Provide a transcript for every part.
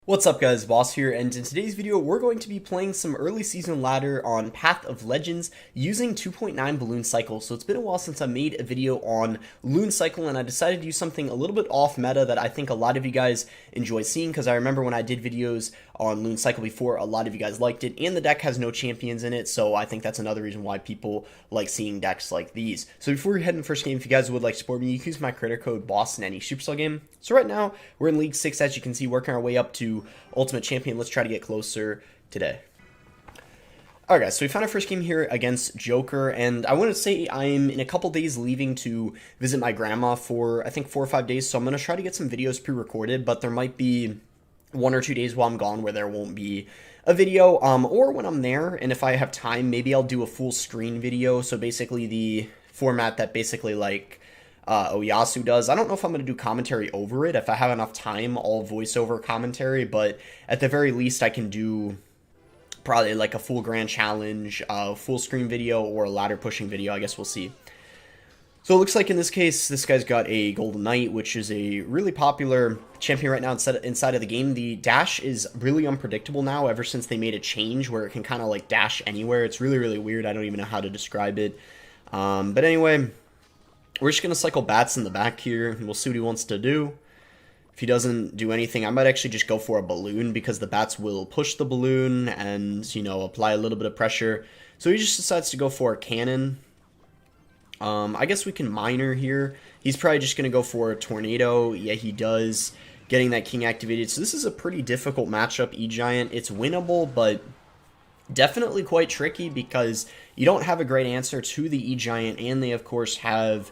What's up guys, Boss here, and in today's video we're going to be playing some early season ladder on Path of Legends using 2.9 Balloon Cycle. So it's been a while since I made a video on Balloon Cycle, and I decided to do something a little bit off meta that I think a lot of you guys enjoy seeing, because I remember when I did videos on Balloon Cycle before, a lot of you guys liked it, and the deck has no champions in it, so I think that's another reason why people like seeing decks like these. So before we head into the first game, if you guys would like to support me, you can use my creator code BOSS in any Supercell game. So right now, we're in League 6, as you can see, working our way up to Ultimate Champion. Let's try to get closer today. Alright guys, so we found our first game here against Joker, and I want to say I'm in a couple days leaving to visit my grandma for, I think, 4 or 5 days, so I'm going to try to get some videos pre-recorded, but there might be 1 or 2 days while I'm gone where there won't be a video, or when I'm there, and if I have time, maybe I'll do a full screen video, so basically the format that basically, like, Oyasu does. I don't know if I'm going to do commentary over it. If I have enough time, I'll voice over commentary, but at the very least, I can do probably like a full grand challenge, full screen video, or a ladder pushing video. I guess we'll see. So it looks like in this case, this guy's got a Golden Knight, which is a really popular champion right now inside of the game. The dash is really unpredictable now, ever since they made a change where it can kind of like dash anywhere. It's really, really weird. I don't even know how to describe it. But anyway, we're just going to cycle bats in the back here, and we'll see what he wants to do. If he doesn't do anything, I might actually just go for a balloon, because the bats will push the balloon and, you know, apply a little bit of pressure. So he just decides to go for a cannon. I guess we can miner here. He's probably just going to go for a tornado. Yeah, he does, getting that king activated. So this is a pretty difficult matchup, E-Giant. It's winnable, but definitely quite tricky, because you don't have a great answer to the E-Giant, and they, of course, have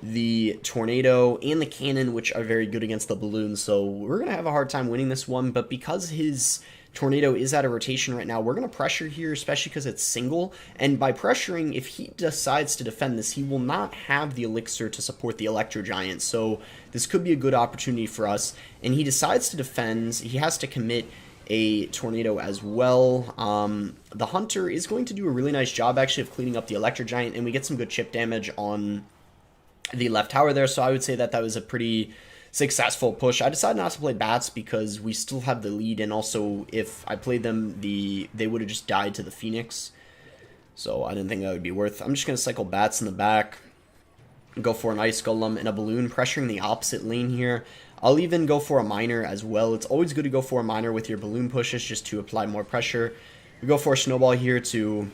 the tornado and the cannon, which are very good against the balloon. So we're going to have a hard time winning this one, but because his tornado is out of rotation right now, we're going to pressure here, especially because it's single, and by pressuring, if he decides to defend this, he will not have the elixir to support the Electro Giant, so this could be a good opportunity for us, and he decides to defend. He has to commit a tornado as well. The Hunter is going to do a really nice job, actually, of cleaning up the Electro Giant, and we get some good chip damage on the left tower there, so I would say that that was a pretty successful push. I decided not to play bats because we still have the lead, and also if I played them, they would have just died to the Phoenix, so I didn't think that would be worth. I'm just going to cycle bats in the back, go for an Ice Golem and a balloon, pressuring the opposite lane here. I'll even go for a miner as well. It's always good to go for a miner with your balloon pushes, just to apply more pressure. We go for a snowball here to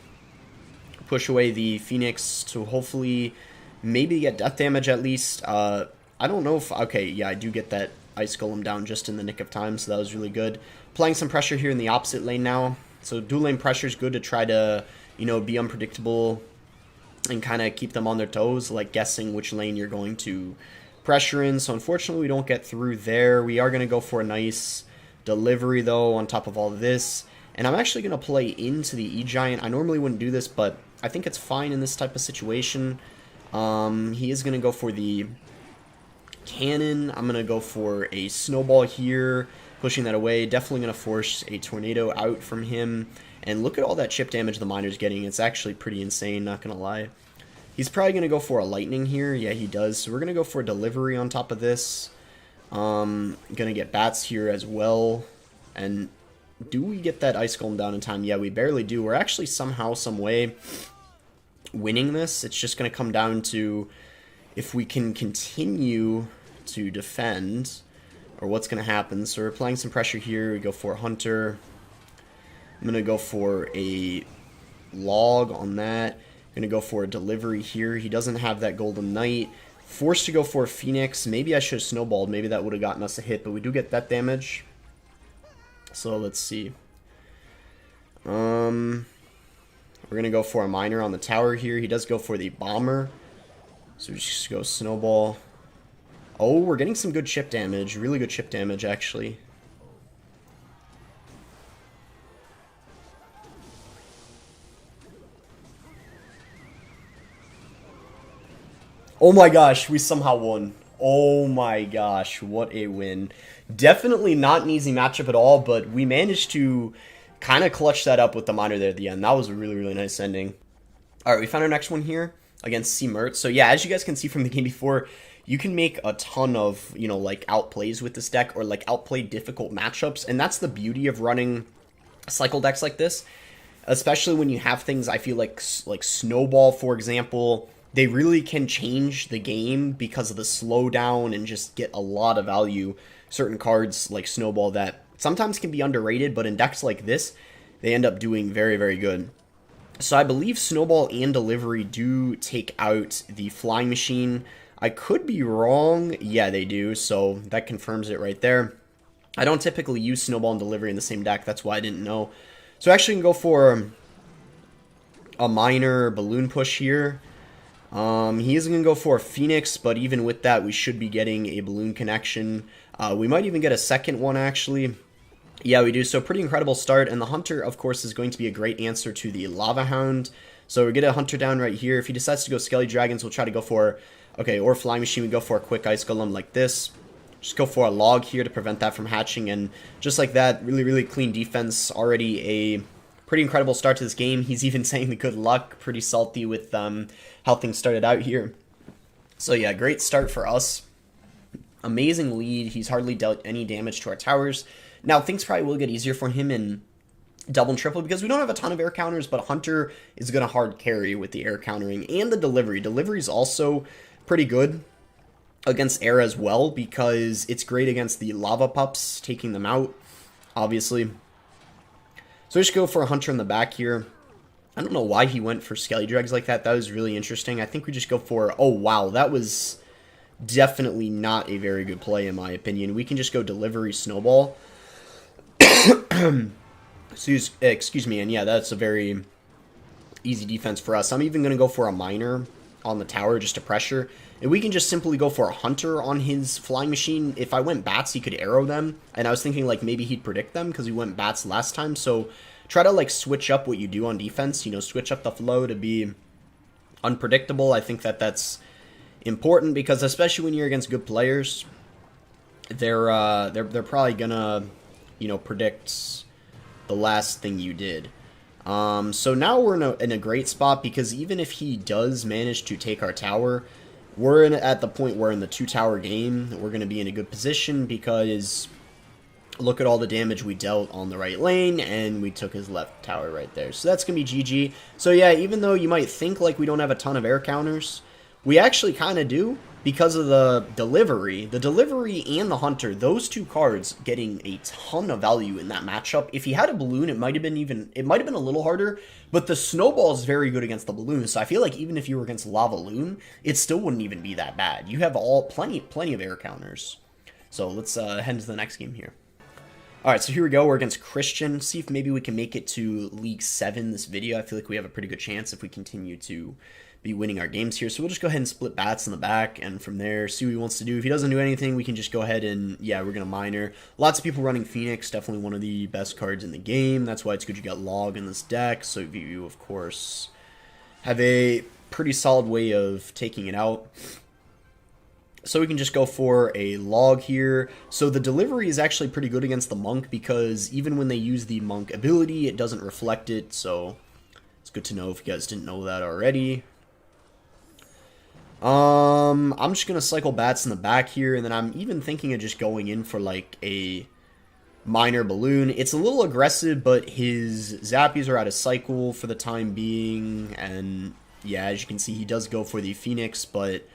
push away the Phoenix, to hopefully maybe get death damage at least. I don't know if... Okay, yeah, I do get that Ice Golem down just in the nick of time, so that was really good. Applying some pressure here in the opposite lane now. So dual lane pressure is good to try to, you know, be unpredictable and kind of keep them on their toes, like guessing which lane you're going to pressure in. So unfortunately, we don't get through there. We are going to go for a nice delivery, though, on top of all of this. And I'm actually going to play into the E-Giant. I normally wouldn't do this, but I think it's fine in this type of situation. He is going to go for the cannon. I'm going to go for a snowball here, pushing that away. Definitely going to force a tornado out from him. And look at all that chip damage the miner's getting. It's actually pretty insane, not going to lie. He's probably going to go for a lightning here. Yeah, he does. So we're going to go for a delivery on top of this. Going to get bats here as well. And do we get that Ice Golem down in time? Yeah, we barely do. We're actually somehow, some way winning this. It's just going to come down to if we can continue to defend, or what's going to happen. So we're applying some pressure here. We go for a Hunter. I'm going to go for a log on that. I'm going to go for a delivery here. He doesn't have that Golden Knight. Forced to go for a Phoenix. Maybe I should have snowballed. Maybe that would have gotten us a hit, but we do get that damage. So let's see. We're going to go for a miner on the tower here. He does go for the bomber. So we just go snowball. Oh, we're getting some good chip damage. Really good chip damage, actually. Oh my gosh, we somehow won. Oh my gosh, what a win. Definitely not an easy matchup at all, but we managed to kind of clutch that up with the miner there at the end. That was a really, really nice ending. Alright, we found our next one here against C. Mert. So yeah, as you guys can see from the game before, you can make a ton of, you know, like outplays with this deck, or like outplay difficult matchups. And that's the beauty of running cycle decks like this, especially when you have things, I feel like Snowball, for example. They really can change the game because of the slowdown and just get a lot of value. Certain cards like Snowball that sometimes can be underrated, but in decks like this, they end up doing very, very good. So I believe Snowball and Delivery do take out the Flying Machine. I could be wrong. Yeah, they do, so that confirms it right there. I don't typically use Snowball and Delivery in the same deck. That's why I didn't know. So actually, can go for a minor balloon push here. He isn't going to go for a Phoenix, but even with that, we should be getting a balloon connection. We might even get a second one, actually. Yeah, we do. So pretty incredible start. And the Hunter, of course, is going to be a great answer to the Lava Hound. So we get a Hunter down right here. If he decides to go Skelly Dragons, we'll try to go for, okay, or Flying Machine, we go for a quick Ice Golem like this. Just go for a log here to prevent that from hatching. And just like that, really, really clean defense. Already a pretty incredible start to this game. He's even saying the good luck. Pretty salty with how things started out here. So yeah, great start for us. Amazing lead. He's hardly dealt any damage to our towers. Now, things probably will get easier for him in double and triple because we don't have a ton of air counters, but Hunter is going to hard carry with the air countering and the Delivery. Delivery is also pretty good against air as well because it's great against the Lava Pups, taking them out, obviously. So just go for a Hunter in the back here. I don't know why he went for Skelly Dregs like that. That was really interesting. I think we just go for... Oh, wow. That was definitely not a very good play, in my opinion. We can just go Delivery Snowball. Excuse me. And yeah, that's a very easy defense for us. I'm even going to go for a Miner on the tower just to pressure. And we can just simply go for a Hunter on his Flying Machine. If I went Bats, he could arrow them. And I was thinking, like, maybe he'd predict them because we went Bats last time. So try to, like, switch up what you do on defense. You know, switch up the flow to be unpredictable. I think that that's important because especially when you're against good players, they're probably gonna, you know, predict the last thing you did. So now we're in a great spot because even if he does manage to take our tower, we're at the point where in the 2-tower game, we're going to be in a good position because look at all the damage we dealt on the right lane, and we took his left tower right there. So that's going to be GG. So yeah, even though you might think like we don't have a ton of air counters, we actually kind of do because of the Delivery. The Delivery and the Hunter, those two cards getting a ton of value in that matchup. If he had a Balloon, it might have been a little harder, but the Snowball is very good against the Balloon. So I feel like even if you were against Lava Loon, it still wouldn't even be that bad. You have plenty of air counters. So let's head into the next game here. Alright, so here we go. We're against Christian. See if maybe we can make it to League 7 this video. I feel like we have a pretty good chance if we continue to be winning our games here. So we'll just go ahead and split Bats in the back, and from there, see what he wants to do. If he doesn't do anything, we can just go ahead and, yeah, we're going to Miner. Lots of people running Phoenix, definitely one of the best cards in the game. That's why it's good you got Log in this deck, so you, of course, have a pretty solid way of taking it out. So we can just go for a Log here. So the Delivery is actually pretty good against the Monk because even when they use the Monk ability, it doesn't reflect it, so it's good to know if you guys didn't know that already. I'm just going to cycle Bats in the back here, and then I'm even thinking of just going in for, like, a Miner Balloon. It's a little aggressive, but his Zappies are out of cycle for the time being, and, yeah, as you can see, he does go for the Phoenix, but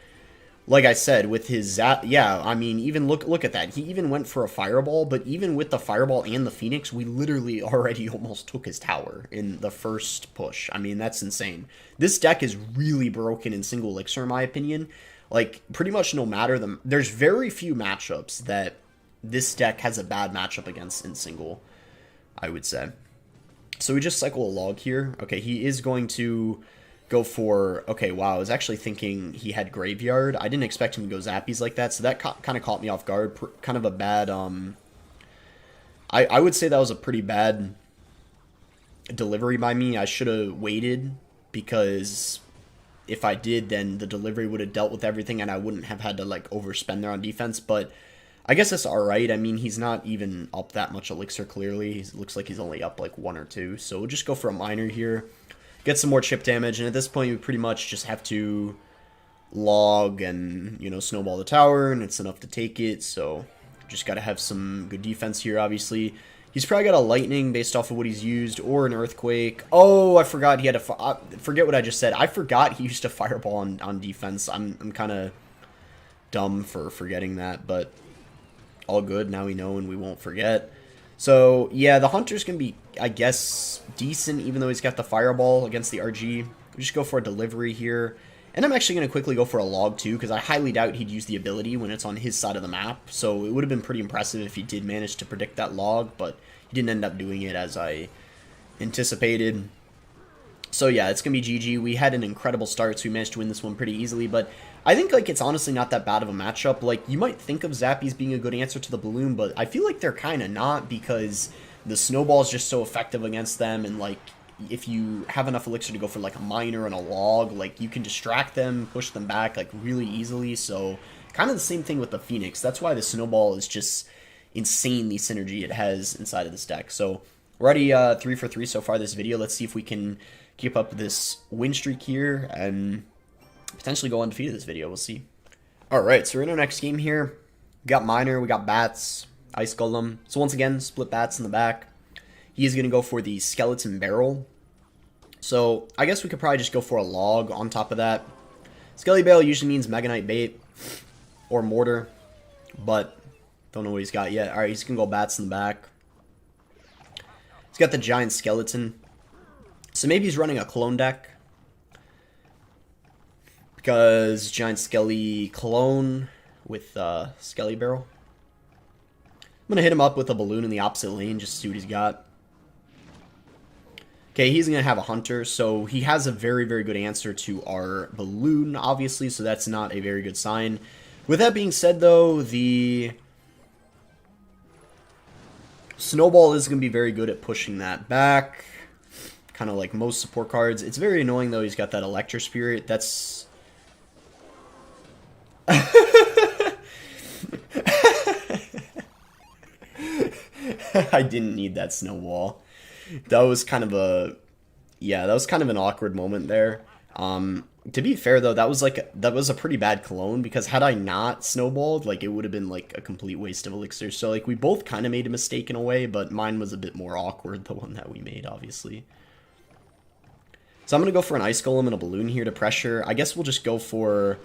like I said, with his yeah, I mean, even look at that. He even went for a Fireball, but even with the Fireball and the Phoenix, we literally already almost took his tower in the first push. I mean, that's insane. This deck is really broken in single elixir, in my opinion. Like, pretty much no matter there's very few matchups that this deck has a bad matchup against in single, I would say. So we just cycle a Log here. Okay, he is going to go for, okay, wow, I was actually thinking he had Graveyard. I didn't expect him to go Zappies like that, so that kind of caught me off guard. Kind of a bad, I would say that was a pretty bad Delivery by me. I should have waited, because if I did, then the Delivery would have dealt with everything, and I wouldn't have had to, like, overspend there on defense, but I guess that's alright. I mean, he's not even up that much elixir, clearly. He looks like he's only up, like, 1 or 2, so we'll just go for a Miner here. Get some more chip damage, and at this point, we pretty much just have to log and, you know, snowball the tower, and it's enough to take it, so just got to have some good defense here, obviously. He's probably got a lightning based off of what he's used, or an earthquake. Oh, I forgot he had a... forget what I just said. I forgot he used a fireball on defense. I'm kind of dumb for forgetting that, but all good. Now we know and we won't forget. So, yeah, the Hunter's going to be, I guess, decent, even though he's got the fireball against the RG. We just go for a delivery here. And I'm actually going to quickly go for a log, too, because I highly doubt he'd use the ability when it's on his side of the map. So it would have been pretty impressive if he did manage to predict that log, but he didn't end up doing it as I anticipated. So yeah, it's going to be GG. We had an incredible start, so we managed to win this one pretty easily, but I think, like, it's honestly not that bad of a matchup. Like, you might think of Zappies being a good answer to the balloon, but I feel like they're kind of not, because the snowball is just so effective against them, and, like, if you have enough elixir to go for like a miner and a log, like you can distract them, push them back like really easily. So kind of the same thing with the Phoenix. That's why the snowball is just insane, the synergy it has inside of this deck. So we're already 3 for 3 so far this video. Let's see if we can keep up this win streak here and potentially go undefeated this video. We'll see. Alright, so we're in our next game here. We got miner, we got bats, ice golem. So once again, split bats in the back. He is going to go for the skeleton barrel. So I guess we could probably just go for a log on top of that. Skelly barrel usually means Mega Knight bait or mortar, but don't know what he's got yet. Alright, he's going to go bats in the back. He's got the giant skeleton. So maybe he's running a clone deck, because giant skelly clone with skelly barrel. I'm going to hit him up with a balloon in the opposite lane just to see what he's got. Okay, he's going to have a hunter, so he has a very, very good answer to our balloon, obviously, so that's not a very good sign. With that being said, though, the snowball is going to be very good at pushing that back, kind of like most support cards. It's very annoying, though, he's got that Electro Spirit. That's... I didn't need that snowball. That was kind of a... yeah, that was kind of an awkward moment there. To be fair, though, that was a pretty bad clone, because had I not snowballed, like, it would have been, like, a complete waste of elixir. So, like, we both kind of made a mistake in a way, but mine was a bit more awkward, the one that we made, obviously. So I'm going to go for an ice golem and a balloon here to pressure. I guess we'll just go for...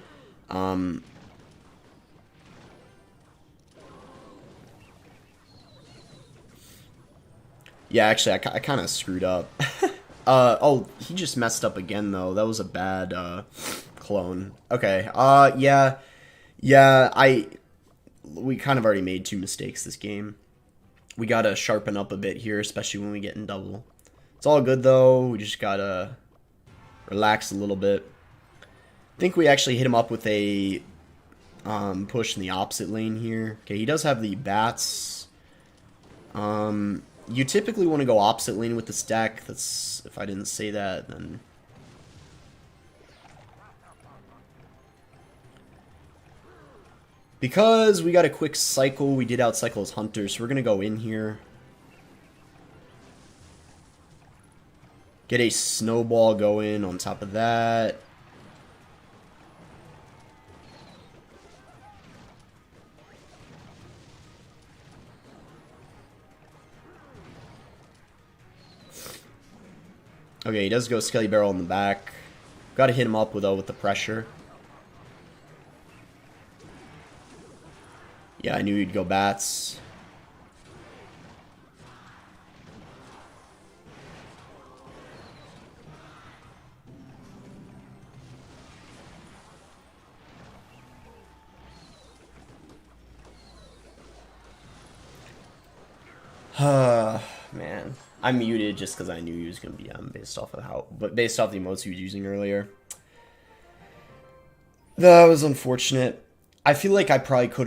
yeah, actually, I kind of screwed up. Oh, he just messed up again, though. That was a bad, clone. Okay, yeah, we kind of already made 2 mistakes this game. We gotta sharpen up a bit here, especially when we get in double. It's all good, though. We just gotta relax a little bit. I think we actually hit him up with a, push in the opposite lane here. Okay, he does have the bats. You typically want to go opposite lane with this deck. That's, if I didn't say that, then... because we got a quick cycle, we did outcycle his hunters, so we're going to go in here. Get a snowball going on top of that. Okay, he does go Skelly Barrel in the back. Got to hit him up with the pressure. Yeah, I knew he'd go bats. Man. I muted just because I knew he was going to be based off of based off the emotes he was using earlier. That was unfortunate. I feel like I probably could have